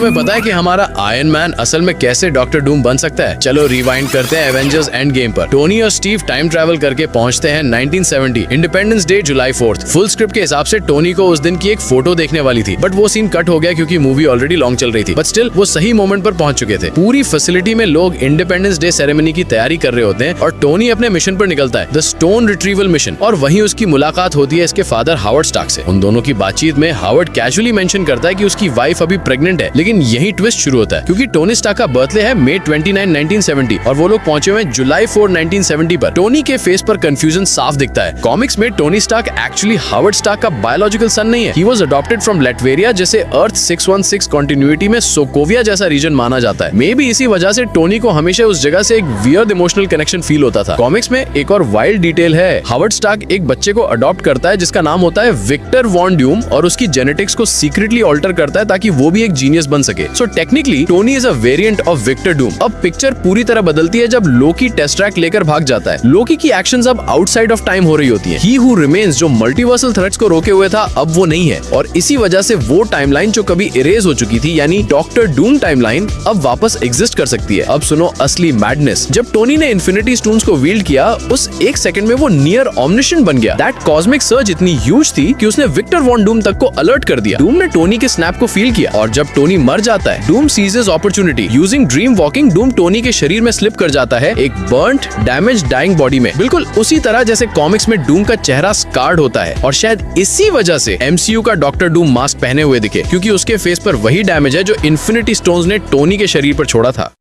तुम्हें पता है कि हमारा आयरन मैन असल में कैसे डॉक्टर डूम बन सकता है? चलो रिवाइंड करते हैं एवेंजर्स एंड गेम पर। टोनी और स्टीव टाइम ट्रैवल करके पहुंचते हैं 1970 इंडिपेंडेंस डे जुलाई 4th। फुल स्क्रिप्ट के हिसाब से टोनी को उस दिन की एक फोटो देखने वाली थी, बट वो सीन कट हो गया क्योंकि मूवी ऑलरेडी लॉन्ग चल रही थी। बट स्टिल वो सही मोमेंट पर पहुंच चुके थे। पूरी फैसिलिटी में लोग इंडिपेंडेंस डे सेरेमनी की तैयारी कर रहे होते हैं और टोनी अपने मिशन पर निकलता है, द स्टोन रिट्रीवल मिशन। और वहीं उसकी मुलाकात होती है इसके फादर हावर्ड स्टार्क से। उन दोनों की बातचीत में हावर्ड कैजुअली मेंशन करता है कि उसकी वाइफ अभी प्रेग्नेंट है, लेकिन यही ट्विस्ट शुरू होता है क्योंकि टोनी स्टार्क का बर्थडे है May 29, 1970 और वो लोग पहुंचे हुए July 4, 1970 पर। टोनी के फेस पर कंफ्यूजन साफ दिखता है। कॉमिक्स में Tony Stark actually Howard Stark का बायोलॉजिकल सन नहीं है। He was adopted from Latveria, जिसे अर्थ 616 कंटिन्यूटी में सोकोविया जैसा रीजन माना जाता है। मे बी इसी वजह से टोनी को हमेशा उस जगह से एक वियर्ड इमोशनल कनेक्शन फील होता था। कॉमिक्स में एक और वाइल्ड डिटेल है, हावर्ड स्टार्क एक बच्चे को अडॉप्ट करता है जिसका नाम होता है विक्टर वॉन ड्यूम और उसकी जेनेटिक्स को सीक्रेटली ऑल्टर करता है ताकि वो भी एक जीनियस बन सके। So technically Tony is a variant of Victor Doom. अब पिक्चर पूरी तरह बदलती है जब लोकी टेस्ट्रैक लेकर भाग जाता है। लोकी की एक्शंस अब आउटसाइड ऑफ टाइम हो रही होती हैं। ही हु रिमेन्स जो मल्टीवर्सल थ्रेट्स को रोके हुए था अब वो नहीं है और इसी वजह से वो टाइमलाइन जो कभी इरेज हो चुकी थी यानी डॉक्टर डूम टाइमलाइन अब वापस एग्जिस्ट कर सकती है। अब सुनो असली मैडनेस। जब टोनी ने इन्फिनिटी स्टोन्स को वील्ड किया उस एक सेकंड में वो नियर ऑमनिशेंट बन गया। दैट कॉस्मिक सर्ज इतनी ह्यूज थी कि उसने विक्टर वॉन डूम तक को अलर्ट कर दिया। डूम ने टोनी के स्नैप को फील किया और जब टोनी मर जाता है Doom seizes opportunity. Using dream walking Doom Tony के शरीर में स्लिप कर जाता है एक बर्न्ड डैमेज डाइंग बॉडी में, बिल्कुल उसी तरह जैसे कॉमिक्स में डूम का चेहरा स्कार्ड होता है। और शायद इसी वजह से एमसीयू का डॉक्टर डूम मास्क पहने हुए दिखे क्योंकि उसके फेस पर वही डैमेज है जो इन्फिनिटी स्टोन्स ने टोनी के शरीर पर छोड़ा था।